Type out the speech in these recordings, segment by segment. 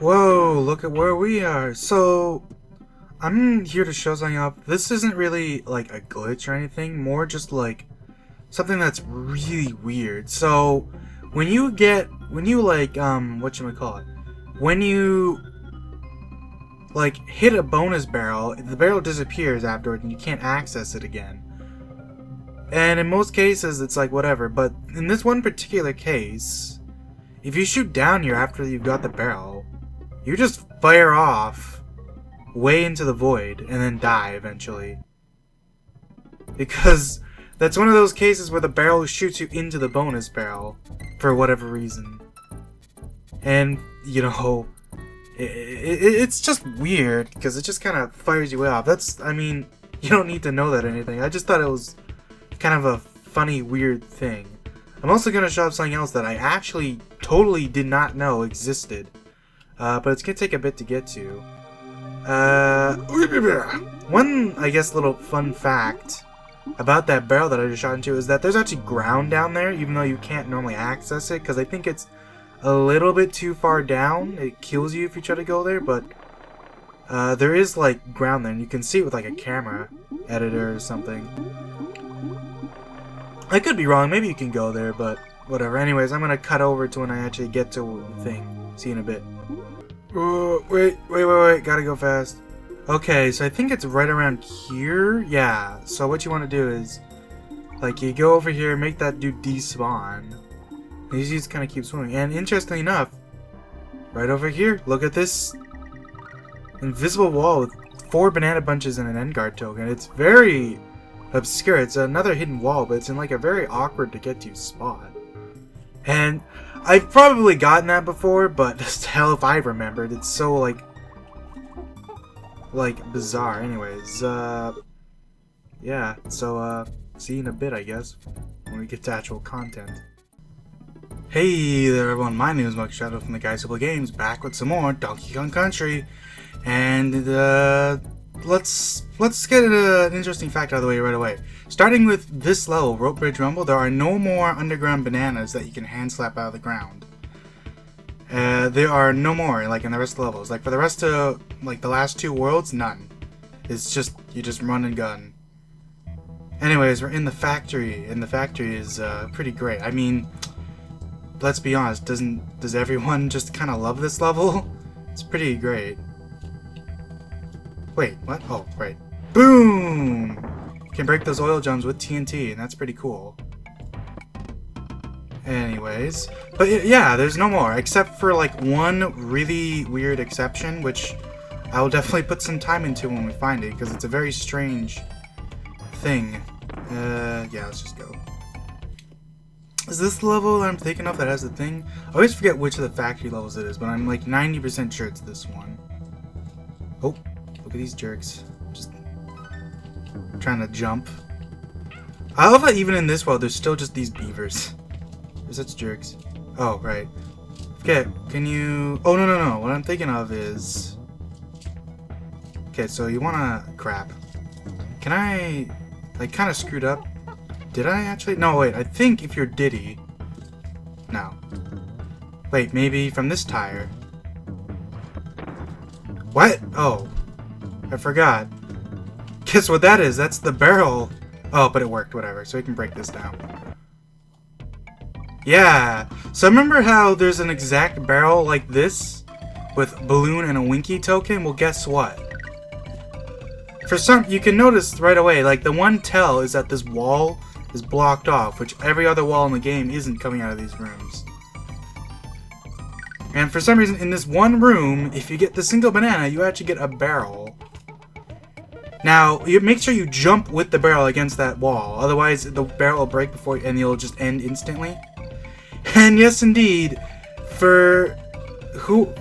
Whoa, look at where we are. So, I'm here to show something up. This isn't really like a glitch or anything, more just like something that's really weird. So, when you whatchamacallit? When you like hit a bonus barrel, the barrel disappears afterward and you can't access it again. And in most cases it's like whatever, but in this one particular case, if you shoot down here after you've got the barrel, you just fire off way into the void and then die eventually. Because that's one of those cases where the barrel shoots you into the bonus barrel for whatever reason. And, you know, it's just weird because it just kind of fires you off. I mean, you don't need to know that or anything. I just thought it was kind of a funny, weird thing. I'm also going to show up something else that I actually totally did not know existed. But it's going to take a bit to get to. One, I guess, little fun fact about that barrel that I just shot into is that there's actually ground down there, even though you can't normally access it, because I think it's a little bit too far down. It kills you if you try to go there, but there is, like, ground there, and you can see it with, like, a camera editor or something. I could be wrong, maybe you can go there, but whatever. Anyways, I'm gonna cut over to when I actually get to the thing. See you in a bit. Wait, gotta go fast. Okay, so I think it's right around here. Yeah, so what you want to do is, like, you go over here, make that dude despawn. And you just kind of keep swimming. And interestingly enough, right over here, look at this invisible wall with 4 banana bunches and an Endguard token. It's very obscure. It's another hidden wall, but it's in like a very awkward to get to spot. And I've probably gotten that before, but hell if I remembered. It's so like bizarre. Anyways, yeah, so see you in a bit, I guess, when we get to actual content. Hey there everyone, my name is Mike Shadow from the Guys Who Play Games, back with some more Donkey Kong Country. And let's get an interesting fact out of the way right away. Starting with this level, Rope Bridge Rumble, there are no more underground bananas that you can hand slap out of the ground. There are no more, like in the rest of the levels. Like for the rest of, like the last 2 worlds, none. It's just, you just run and gun. Anyways, we're in the factory, and the factory is pretty great. I mean, let's be honest, does everyone just kind of love this level? It's pretty great. Wait, what? Oh, right. Boom! You can break those oil drums with TNT, and that's pretty cool. Anyways, but yeah, there's no more, except for like one really weird exception, which I will definitely put some time into when we find it, because it's a very strange thing. Yeah, let's just go. Is this the level that I'm thinking of that has the thing? I always forget which of the factory levels it is, but I'm like 90% sure it's this one. Oh, look at these jerks. Just trying to jump. I love that even in this world, there's still just these beavers. They're such jerks. Oh, right. Okay, can you... Oh, no. What I'm thinking of is... Okay, so you wanna... Crap. Can I... I kind of screwed up. Did I actually? No, wait. I think if you're Diddy... No. Wait, maybe from this tire. What? Oh. I forgot. Guess what that is? That's the barrel. Oh, but it worked. Whatever. So we can break this down. Yeah. So remember how there's an exact barrel like this? With balloon and a Winky token? Well, guess what? For some, you can notice right away, like the one tell is that this wall is blocked off, which every other wall in the game isn't coming out of these rooms. And for some reason, in this one room, if you get the single banana, you actually get a barrel. Now, you make sure you jump with the barrel against that wall, otherwise the barrel will break before, and you'll just end instantly. And yes, indeed, for who,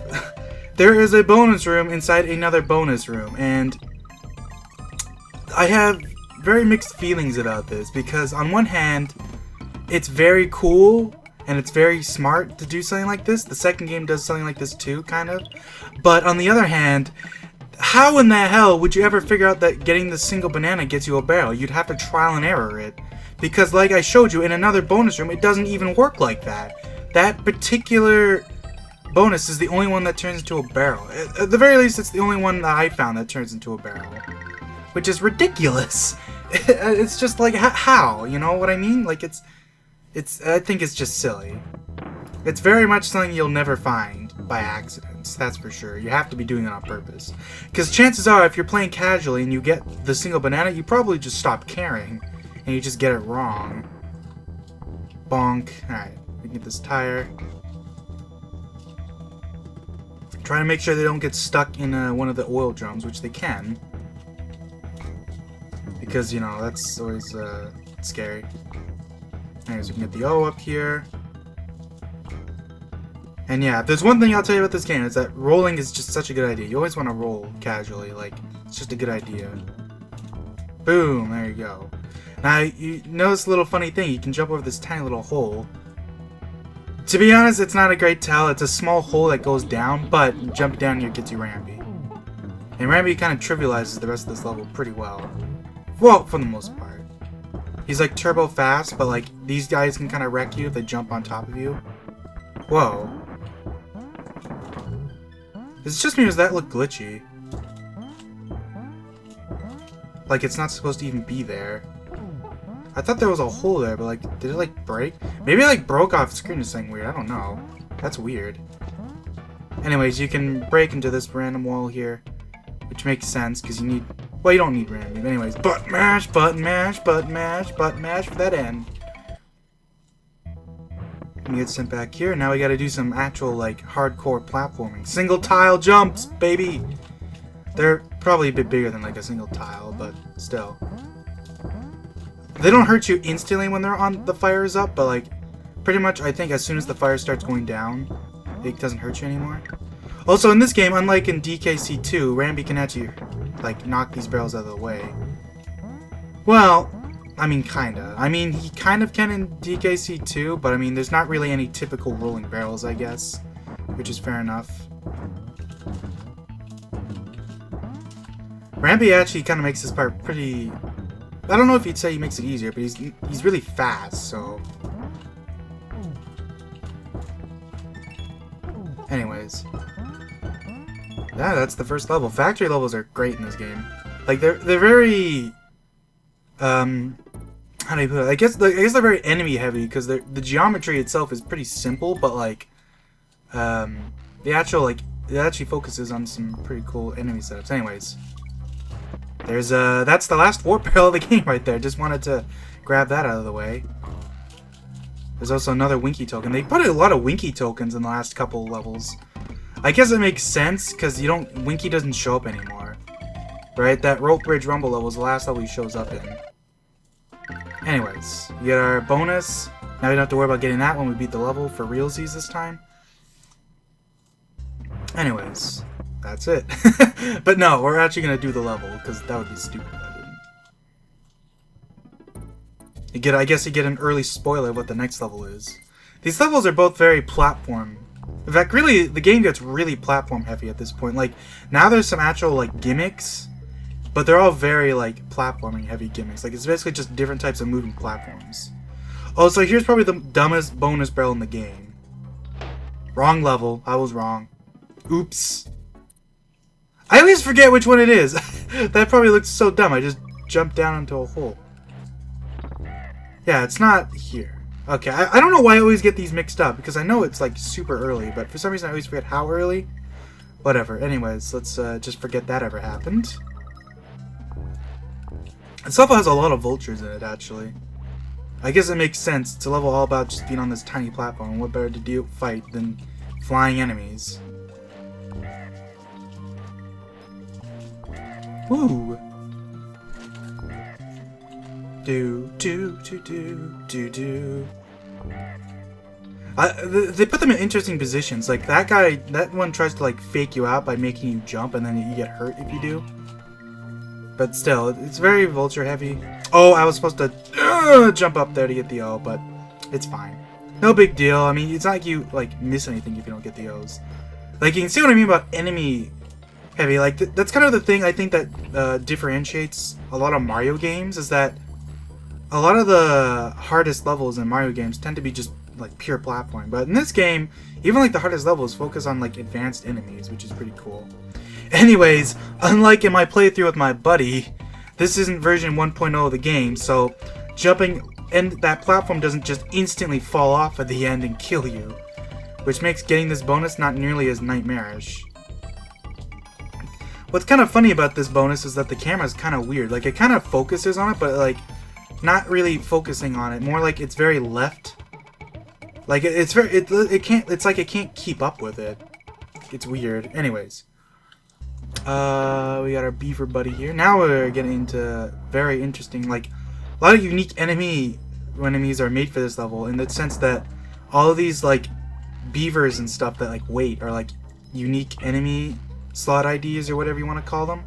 there is a bonus room inside another bonus room, and I have very mixed feelings about this, because on one hand, it's very cool and it's very smart to do something like this. The second game does something like this too, kind of. But on the other hand, how in the hell would you ever figure out that getting the single banana gets you a barrel? You'd have to trial and error it. Because like I showed you in another bonus room, it doesn't even work like that. That particular bonus is the only one that turns into a barrel. At the very least, it's the only one that I found that turns into a barrel. Which is ridiculous. It's just like, how? You know what I mean? Like, I think it's just silly. It's very much something you'll never find by accident, that's for sure. You have to be doing it on purpose. Because chances are, if you're playing casually and you get the single banana, you probably just stop caring. And you just get it wrong. Bonk. Alright, we can get this tire. Try to make sure they don't get stuck in one of the oil drums, which they can. Because, you know, that's always scary. Anyways, we can get the O up here. And yeah, if there's one thing I'll tell you about this game, is that rolling is just such a good idea. You always want to roll casually, like, it's just a good idea. Boom, there you go. Now, you notice a little funny thing, you can jump over this tiny little hole. To be honest, it's not a great tell, it's a small hole that goes down, but jumping down here gets you Rambi. And Rambi kind of trivializes the rest of this level pretty well. Well, for the most part. He's like turbo fast, but like, these guys can kind of wreck you if they jump on top of you. Whoa. Is it just me or does that look glitchy? Like, it's not supposed to even be there. I thought there was a hole there, but like, did it like break? Maybe it like broke off screen or something weird, I don't know. That's weird. Anyways, you can break into this random wall here, which makes sense, because you need... Well, you don't need random. But anyways, button mash, button mash, button mash, button mash for that end. We get sent back here. Now we gotta do some actual, like, hardcore platforming. Single tile jumps, baby! They're probably a bit bigger than, like, a single tile, but still. They don't hurt you instantly when they're on the fire is up, but, like, pretty much, I think as soon as the fire starts going down, it doesn't hurt you anymore. Also, in this game, unlike in DKC2, Rambi can actually, like, knock these barrels out of the way. Well... I mean, kinda. I mean, he kind of can in DKC2, but I mean, there's not really any typical rolling barrels, I guess. Which is fair enough. Rambi actually kind of makes this part pretty... I don't know if you'd say he makes it easier, but he's really fast, so... Anyways. Yeah, that's the first level. Factory levels are great in this game. Like, they're very... how do you put it? I guess they're very enemy heavy because the geometry itself is pretty simple, but like, the actual like it actually focuses on some pretty cool enemy setups. Anyways, there's that's the last warp barrel of the game right there. Just wanted to grab that out of the way. There's also another Winky token. They put a lot of Winky tokens in the last couple levels. I guess it makes sense because Winky doesn't show up anymore, right? That Rope Bridge Rumble level is the last level he shows up in. Anyways, we get our bonus. Now we don't have to worry about getting that when we beat the level for realsies this time. Anyways, that's it. But no, we're actually going to do the level, because that would be stupid if I didn't. I guess you get an early spoiler of what the next level is. These levels are both very platform. In fact, really, the game gets really platform heavy at this point. Like, now there's some actual, like, gimmicks. But they're all very, like, platforming heavy gimmicks. Like, it's basically just different types of moving platforms. Oh, so here's probably the dumbest bonus barrel in the game. Wrong level. I was wrong. Oops. I always forget which one it is. That probably looks so dumb. I just jumped down into a hole. Yeah, it's not here. Okay, I don't know why I always get these mixed up. Because I know it's, like, super early. But for some reason I always forget how early. Whatever. Anyways, let's just forget that ever happened. This level has a lot of vultures in it, actually. I guess it makes sense. It's a level all about just being on this tiny platform. And what better to fight than flying enemies? Woo! Do do do do do do. They put them in interesting positions. Like that guy, that one tries to like fake you out by making you jump, and then you get hurt if you do. But still, it's very vulture heavy. Oh, I was supposed to jump up there to get the O, but it's fine. No big deal. I mean, it's not like you like miss anything if you don't get the O's. Like, you can see what I mean about enemy heavy. Like, that's kind of the thing I think that differentiates a lot of Mario games, is that a lot of the hardest levels in Mario games tend to be just like pure platforming. But in this game, even like the hardest levels focus on like advanced enemies, which is pretty cool. Anyways, unlike in my playthrough with my buddy, this isn't version 1.0 of the game, so jumping and that platform doesn't just instantly fall off at the end and kill you, which makes getting this bonus not nearly as nightmarish. What's kind of funny about this bonus is that the camera is kind of weird. Like, it kind of focuses on it, but like not really focusing on it. More like it's very left. Like it's like it can't keep up with it. It's weird. Anyways, we got our beaver buddy here. Now we're getting into very interesting, like a lot of unique enemies are made for this level, in the sense that all of these like beavers and stuff that like wait are like unique enemy slot IDs or whatever you want to call them.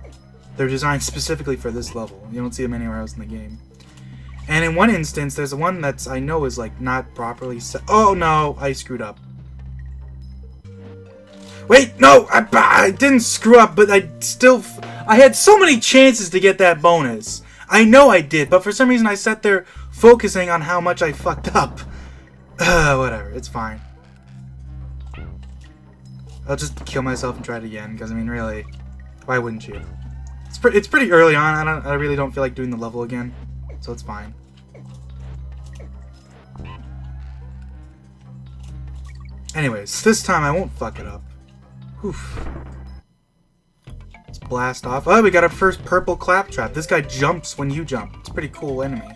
They're designed specifically for this level. You don't see them anywhere else in the game. And in one instance, there's one that's I know is like not properly set. Oh no, I screwed up. Wait, no, I didn't screw up, but I had so many chances to get that bonus. I know I did, but for some reason I sat there focusing on how much I fucked up. Whatever, it's fine. I'll just kill myself and try it again, because I mean, really, why wouldn't you? It's pretty early on. I really don't feel like doing the level again, so it's fine. Anyways, this time I won't fuck it up. Oof. Let's blast off. Oh, we got our first purple claptrap. This guy jumps when you jump. It's a pretty cool enemy.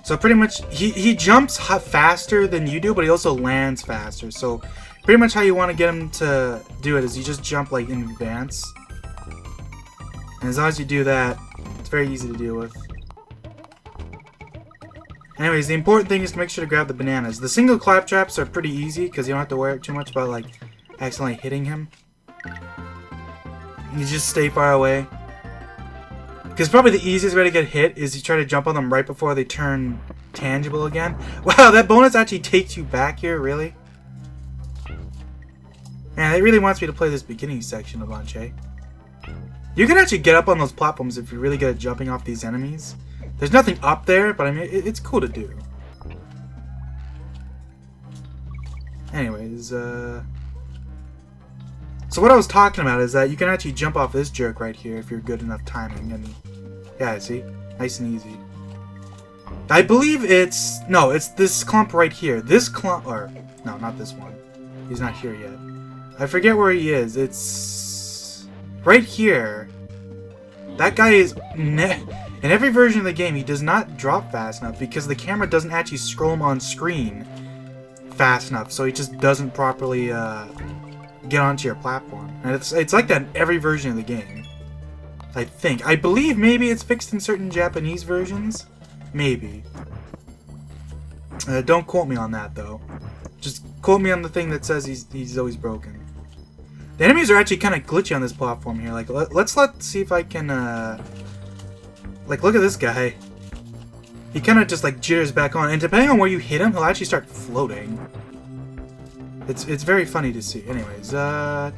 So pretty much, he jumps faster than you do, but he also lands faster. So pretty much how you want to get him to do it is you just jump like in advance. And as long as you do that, it's very easy to deal with. Anyways, the important thing is to make sure to grab the bananas. The single claptraps are pretty easy because you don't have to worry too much about like accidentally hitting him. You just stay far away. Because probably the easiest way to get hit is you try to jump on them right before they turn tangible again. Wow, that bonus actually takes you back here, really? Man, it really wants me to play this beginning section a bunch, eh? You can actually get up on those platforms if you're really good at jumping off these enemies. There's nothing up there, but I mean, it's cool to do. Anyways, so what I was talking about is that you can actually jump off this jerk right here if you're good enough timing. And yeah, see? Nice and easy. I believe it's this clump right here. This clump, or no, not this one. He's not here yet. I forget where he is. It's right here. That guy is in every version of the game, he does not drop fast enough because the camera doesn't actually scroll him on screen fast enough, so he just doesn't properly get onto your platform. And it's like that in every version of the game. I believe maybe it's fixed in certain Japanese versions. Maybe. Don't quote me on that though. Just quote me on the thing that says he's always broken. The enemies are actually kind of glitchy on this platform here. Like, let's see if I can, like, look at this guy. He kind of just, like, jitters back on. And depending on where you hit him, he'll actually start floating. It's very funny to see. Anyways, nah.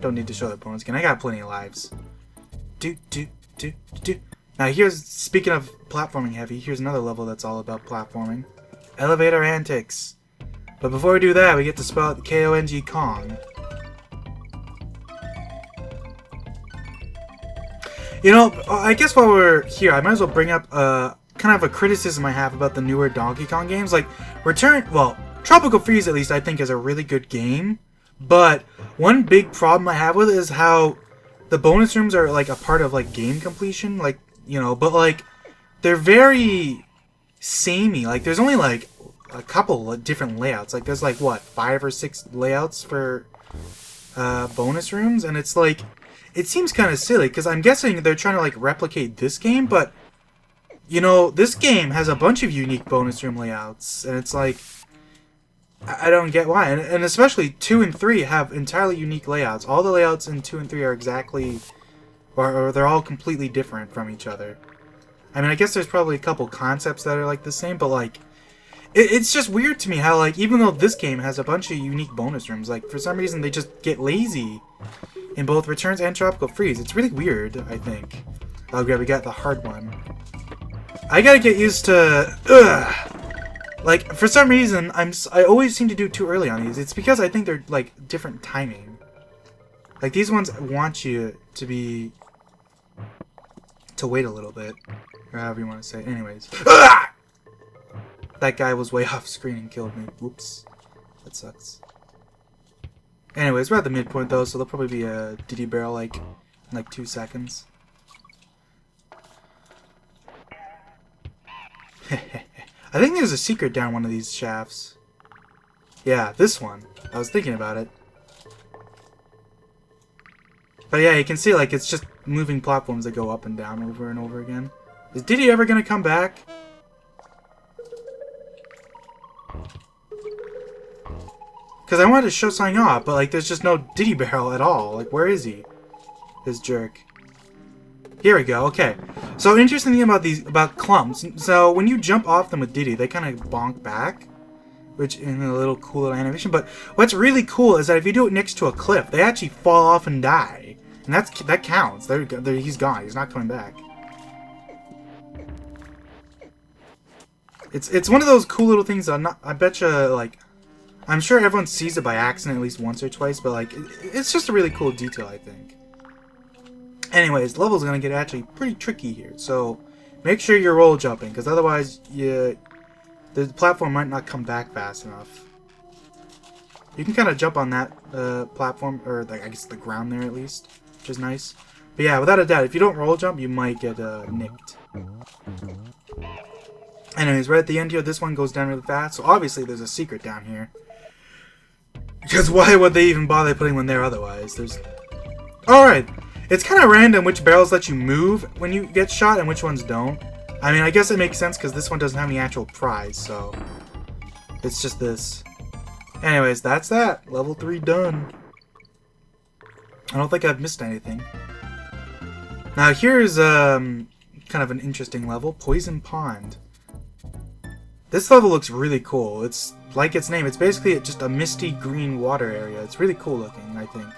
Don't need to show the opponents again. I got plenty of lives. Now, speaking of platforming heavy, here's another level that's all about platforming. Elevator Antics. But before we do that, we get to spell out K-O-N-G Kong. You know, I guess while we're here, I might as well bring up kind of a criticism I have about the newer Donkey Kong games. Like, Tropical Freeze, at least, I think is a really good game. But one big problem I have with it is how the bonus rooms are, like, a part of, like, game completion. Like, you know, but, like, they're very samey. Like, there's only, like, a couple of different layouts. Like, there's, like, what, 5 or 6 layouts for bonus rooms? And it's, like, it seems kind of silly, because I'm guessing they're trying to, like, replicate this game, but, you know, this game has a bunch of unique bonus room layouts, and it's, like, I don't get why. And especially 2 and 3 have entirely unique layouts. All the layouts in 2 and 3 are exactly, or they're all completely different from each other. I mean, I guess there's probably a couple concepts that are, like, the same, but, like, it's just weird to me how, like, even though this game has a bunch of unique bonus rooms, like, for some reason they just get lazy in both Returns and Tropical Freeze. It's really weird, I think. Oh, yeah, we got the hard one. I gotta get used to... Like, for some reason, I always seem to do it too early on these. It's because I think they're, like, different timing. Like, these ones want you to be... to wait a little bit. Or however you want to say it. Anyways. Ah! That guy was way off screen and killed me. Whoops. That sucks. Anyways, we're at the midpoint, though, so there'll probably be a Diddy barrel, like, in, like, 2 seconds. I think there's a secret down one of these shafts. Yeah, this one. I was thinking about it. But yeah, you can see, like, it's just moving platforms that go up and down over and over again. Is Diddy ever gonna come back? Because I wanted to show something off, but, like, there's just no Diddy barrel at all. Like, where is he? This jerk. Here we go, okay. So, interesting thing about these, about clumps. So, when you jump off them with Diddy, they kind of bonk back. Which, in a little cool little animation. But, what's really cool is that if you do it next to a cliff, they actually fall off and die. And that counts. He's gone. He's not coming back. It's one of those cool little things that I bet you, like... I'm sure everyone sees it by accident at least once or twice, but, like, it's just a really cool detail, I think. Anyways, the level's going to get actually pretty tricky here, so make sure you're roll jumping, because otherwise the platform might not come back fast enough. You can kind of jump on that platform, or I guess the ground there at least, which is nice. But yeah, without a doubt, if you don't roll jump, you might get nicked. Anyways, right at the end here, this one goes down really fast, so obviously there's a secret down here. Because why would they even bother putting one there otherwise? Alright. It's kind of random which barrels let you move when you get shot and which ones don't. I mean, I guess it makes sense because this one doesn't have any actual prize, so... It's just this. Anyways, that's that. Level 3 done. I don't think I've missed anything. Now here's kind of an interesting level. Poison Pond. This level looks really cool. It's like its name. It's basically just a misty green water area. It's really cool looking, I think.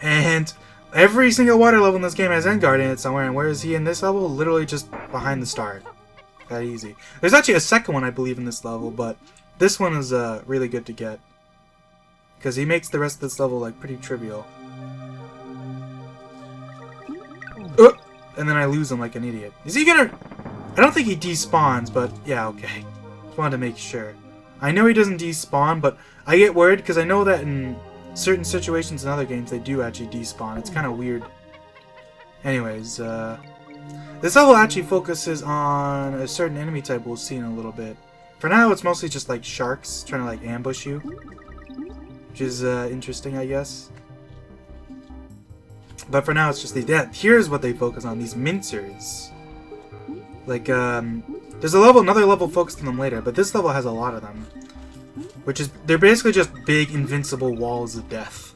And every single water level in this game has Enguarde in it somewhere. And where is he in this level? Literally just behind the start. That easy. There's actually a second one, I believe, in this level. But this one is really good to get. Because he makes the rest of this level like pretty trivial. And then I lose him like an idiot. Is he gonna... I don't think he despawns, but yeah, okay. Just wanted to make sure. I know he doesn't despawn, but I get worried because I know that in certain situations in other games they do actually despawn. It's kind of weird. Anyways, this level actually focuses on a certain enemy type we'll see in a little bit. For now, it's mostly just like sharks trying to like ambush you, which is interesting, I guess. But for now, it's just these. Yeah, here's what they focus on: these mincers. Like, there's another level focused on them later, but this level has a lot of them. Which is, they're basically just big, invincible walls of death.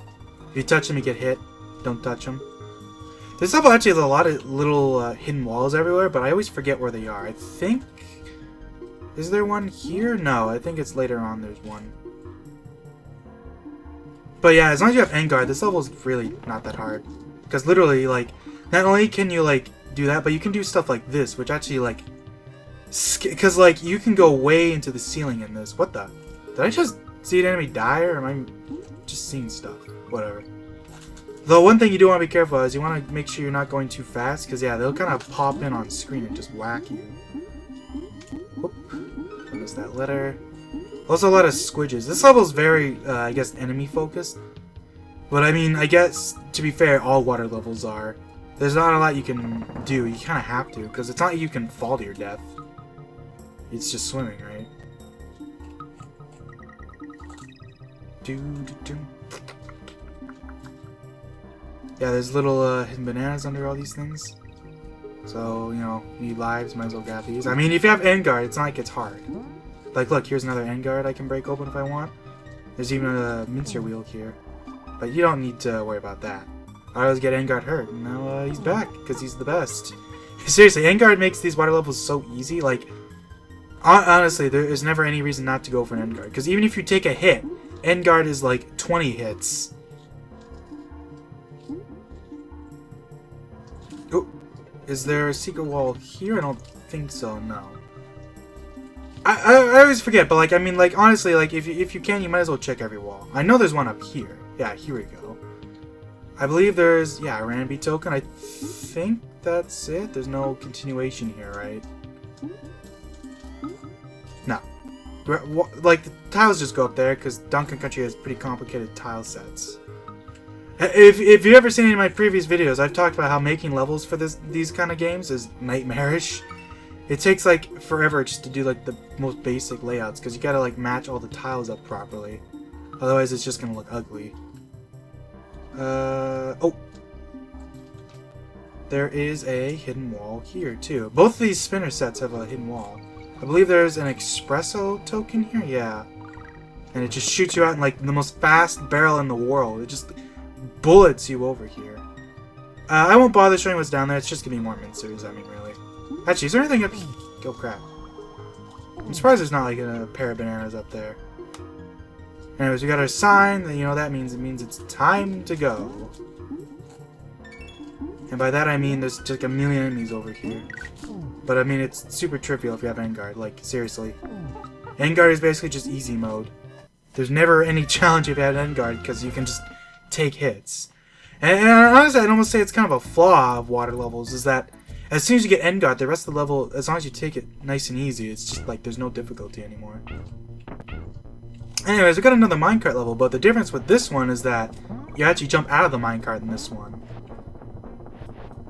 If you touch them, you get hit. Don't touch them. This level actually has a lot of little hidden walls everywhere, but I always forget where they are. I think... Is there one here? No, I think it's later on there's one. But yeah, as long as you have Enguarde, this level is really not that hard. Because literally, like, not only can you, like, do that, but you can do stuff like this, which actually, like, because, like, you can go way into the ceiling in this. What the? Did I just see an enemy die, or am I just seeing stuff? Whatever. Though, one thing you do want to be careful is you want to make sure you're not going too fast, because, yeah, they'll kind of pop in on screen and just whack you. Whoop. There's that letter. Also, a lot of squidges. This level is very, I guess, enemy-focused. But, I mean, I guess, to be fair, all water levels are. There's not a lot you can do. You kind of have to, because it's not like you can fall to your death. It's just swimming, right? Yeah, there's little hidden bananas under all these things. So, you know, you need lives, might as well grab these. I mean, if you have Enguarde, it's not like it's hard. Like, look, here's another Enguarde I can break open if I want. There's even a mincer wheel here. But you don't need to worry about that. I always get Enguarde hurt, and now he's back, because he's the best. Seriously, Enguarde makes these water levels so easy, like... Honestly, there is never any reason not to go for an Enguarde, because even if you take a hit, Enguarde is like 20 hits. Oh, is there a secret wall here? I don't think so, no. I always forget, but like, I mean, like, honestly, like, if you can, you might as well check every wall. I know there's one up here. Yeah, here we go. I believe there's, yeah, a Rambi token. I think that's it. There's no continuation here, right? No. Like, the tiles just go up there, because Donkey Country has pretty complicated tile sets. If you've ever seen any of my previous videos, I've talked about how making levels for these kind of games is nightmarish. It takes, like, forever just to do, like, the most basic layouts, because you gotta, like, match all the tiles up properly. Otherwise, it's just gonna look ugly. Oh. There is a hidden wall here, too. Both of these spinner sets have a hidden wall. I believe there's an espresso token here, yeah. And it just shoots you out in, like, the most fast barrel in the world. It just bullets you over here. I won't bother showing what's down there, it's just gonna be more mincers, I mean, really. Actually, is there anything up here? Oh, crap. I'm surprised there's not, like, a pair of bananas up there. Anyways, we got our sign, you know what that means. It means it's time to go. And by that I mean there's just a million enemies over here. But I mean, it's super trivial if you have Enguarde, like, seriously. Enguarde is basically just easy mode. There's never any challenge if you have Enguarde, because you can just take hits. And honestly, I'd almost say it's kind of a flaw of water levels, is that as soon as you get Enguarde, the rest of the level, as long as you take it nice and easy, it's just like there's no difficulty anymore. Anyways, we got another minecart level, but the difference with this one is that you actually jump out of the minecart in this one.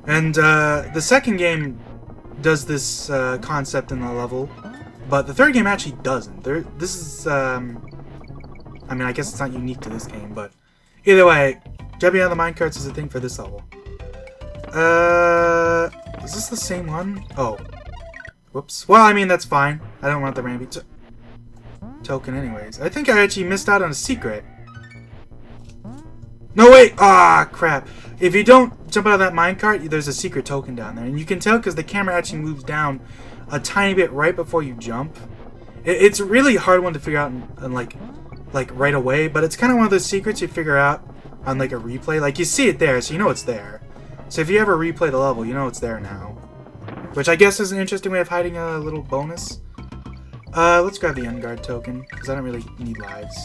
And the second game does this concept in the level, but the third game actually doesn't. This is, I mean, I guess it's not unique to this game, but either way, jumping out of the minecarts is a thing for this level. Is this the same one? Oh. Whoops. Well, I mean, that's fine. I don't want the Rambi token anyways. I think I actually missed out on a secret. No, wait! Ah, crap. If you don't jump out of that minecart, there's a secret token down there. And you can tell because the camera actually moves down a tiny bit right before you jump. It's a really hard one to figure out in like right away, but it's kind of one of those secrets you figure out on like a replay. Like, you see it there, so you know it's there. So if you ever replay the level, you know it's there now. Which I guess is an interesting way of hiding a little bonus. Let's grab the Enguarde token, because I don't really need lives.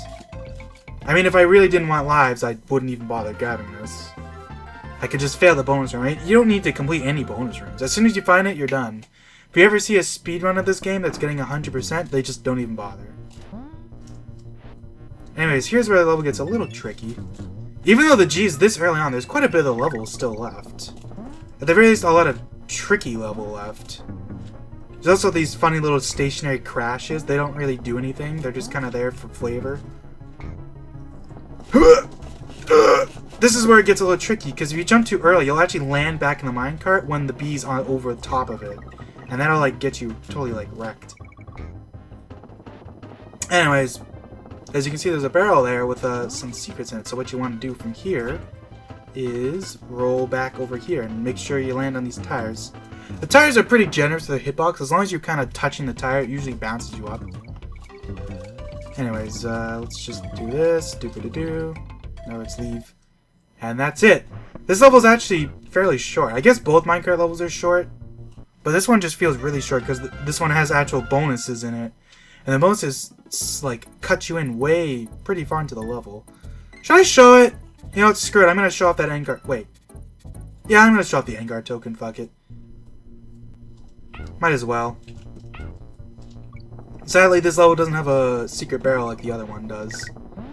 I mean, if I really didn't want lives, I wouldn't even bother grabbing this. I could just fail the bonus room, right? You don't need to complete any bonus rooms. As soon as you find it, you're done. If you ever see a speedrun of this game that's getting 100%, they just don't even bother. Anyways, here's where the level gets a little tricky. Even though the G is this early on, there's quite a bit of the level still left. At the very least, a lot of tricky level left. There's also these funny little stationary crashes. They don't really do anything. They're just kind of there for flavor. This is where it gets a little tricky, because if you jump too early, you'll actually land back in the minecart when the bee's on over the top of it. And that'll, like, get you totally, like, wrecked. Anyways, as you can see, there's a barrel there with some secrets in it. So what you want to do from here is roll back over here and make sure you land on these tires. The tires are pretty generous to the hitbox. As long as you're kind of touching the tire, it usually bounces you up. Anyways, let's just do this. Do-ba-da-do. Now let's leave. And that's it. This level is actually fairly short. I guess both Minecraft levels are short. But this one just feels really short because this one has actual bonuses in it. And the bonuses, like, cut you in way pretty far into the level. Should I show it? You know what, screw it. I'm going to show off that Enguarde. Wait. Yeah, I'm going to show off the Enguarde token. Fuck it. Might as well. Sadly, this level doesn't have a secret barrel like the other one does.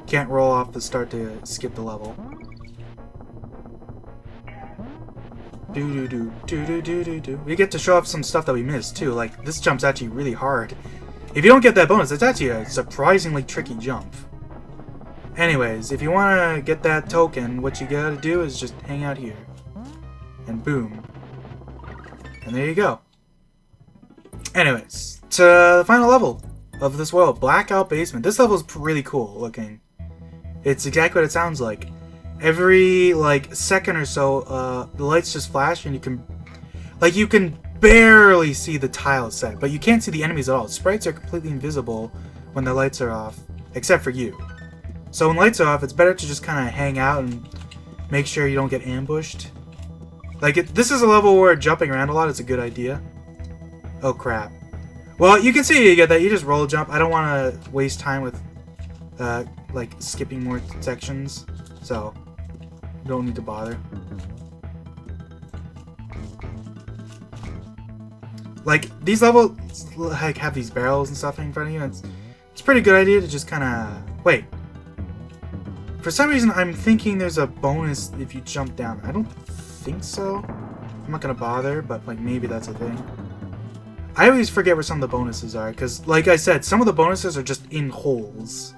Can't roll off the start to skip the level. Do-do-do. We get to show off some stuff that we missed, too. Like, this jump's actually really hard. If you don't get that bonus, it's actually a surprisingly tricky jump. Anyways, if you want to get that token, what you gotta do is just hang out here. And boom. And there you go. Anyways, to the final level of this world, Blackout Basement. This level is really cool looking. It's exactly what it sounds like. Every, like, second or so, the lights just flash and you can barely see the tile set, but you can't see the enemies at all. Sprites are completely invisible when the lights are off, except for you. So when lights are off, it's better to just kind of hang out and make sure you don't get ambushed. Like, this is a level where jumping around a lot is a good idea. Oh crap. Well, you can see you get that. You just roll jump. I don't want to waste time with, like, skipping more sections. So, don't need to bother. Like, these levels, like, have these barrels and stuff in front of you. It's a pretty good idea to just kind of... Wait. For some reason, I'm thinking there's a bonus if you jump down. I don't think so. I'm not going to bother, but, like, maybe that's a thing. I always forget where some of the bonuses are, because, like I said, some of the bonuses are just in holes.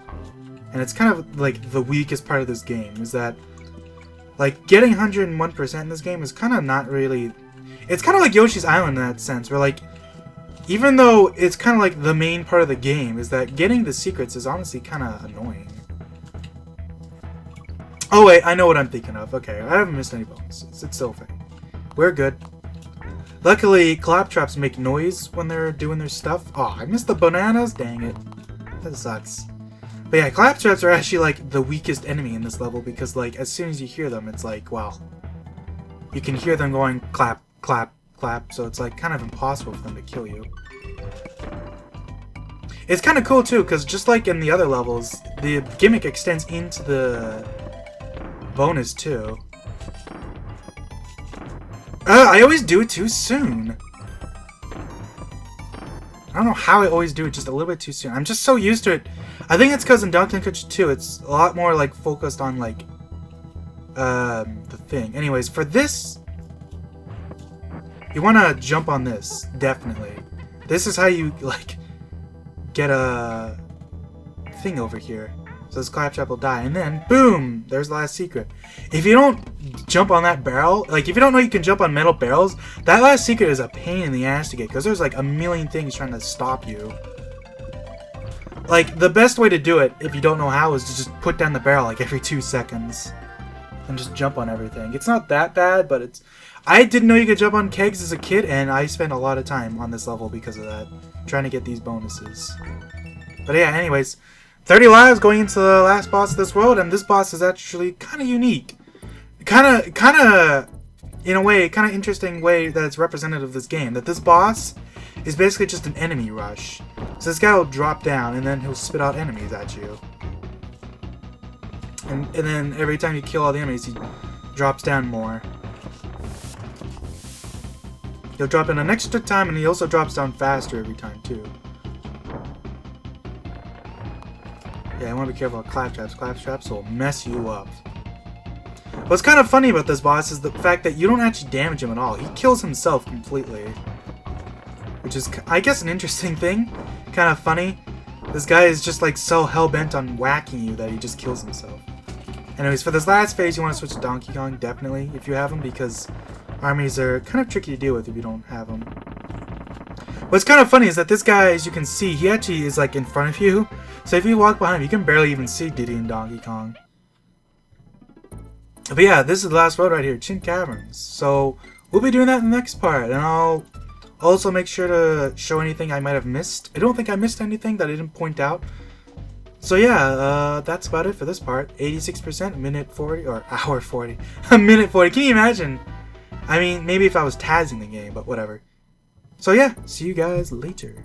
And it's kind of, like, the weakest part of this game, is that, like, getting 101% in this game is kind of not really... It's kind of like Yoshi's Island in that sense, where, like, even though it's kind of like the main part of the game, is that getting the secrets is honestly kind of annoying. Oh wait, I know what I'm thinking of. Okay, I haven't missed any bonuses. It's still fine. We're good. Luckily, claptraps make noise when they're doing their stuff. Oh, I missed the bananas? Dang it. That sucks. But yeah, claptraps are actually, like, the weakest enemy in this level, because, like, as soon as you hear them, it's like, well, you can hear them going clap, clap, clap, so it's, like, kind of impossible for them to kill you. It's kind of cool, too, because just like in the other levels, the gimmick extends into the bonus, too. I always do it too soon. I don't know how I always do it just a little bit too soon. I'm just so used to it. I think it's because in Donkey Kong Country 2, it's a lot more, like, focused on, like, the thing. Anyways, for this, you want to jump on this, definitely. This is how you, like, get a thing over here. So this claptrap will die, and then, boom! There's the last secret. If you don't jump on that barrel, like, if you don't know you can jump on metal barrels, that last secret is a pain in the ass to get, because there's, like, a million things trying to stop you. Like, the best way to do it, if you don't know how, is to just put down the barrel, like, every 2 seconds. And just jump on everything. It's not that bad, but it's... I didn't know you could jump on kegs as a kid, and I spent a lot of time on this level because of that. Trying to get these bonuses. But yeah, anyways... 30 lives going into the last boss of this world, and this boss is actually kind of unique. Kind of, in a way, kind of interesting way that it's representative of this game. That this boss is basically just an enemy rush. So this guy will drop down, and then he'll spit out enemies at you. And then every time you kill all the enemies, he drops down more. He'll drop in an extra time, and he also drops down faster every time, too. Yeah, I want to be careful of claptraps. Claptraps will mess you up. What's kind of funny about this boss is the fact that you don't actually damage him at all. He kills himself completely. Which is, I guess, an interesting thing. Kind of funny. This guy is just, like, so hell-bent on whacking you that he just kills himself. Anyways, for this last phase, you want to switch to Donkey Kong, definitely, if you have him, because armies are kind of tricky to deal with if you don't have them. What's kind of funny is that this guy, as you can see, he actually is, like, in front of you. So if you walk behind him, you can barely even see Diddy and Donkey Kong. But yeah, this is the last road right here, Chin Caverns. So we'll be doing that in the next part, and I'll also make sure to show anything I might have missed. I don't think I missed anything that I didn't point out. So yeah, that's about it for this part. 86%, minute 40, or hour 40. A minute 40, can you imagine? I mean, maybe if I was Tazzing the game, but whatever. So yeah, see you guys later.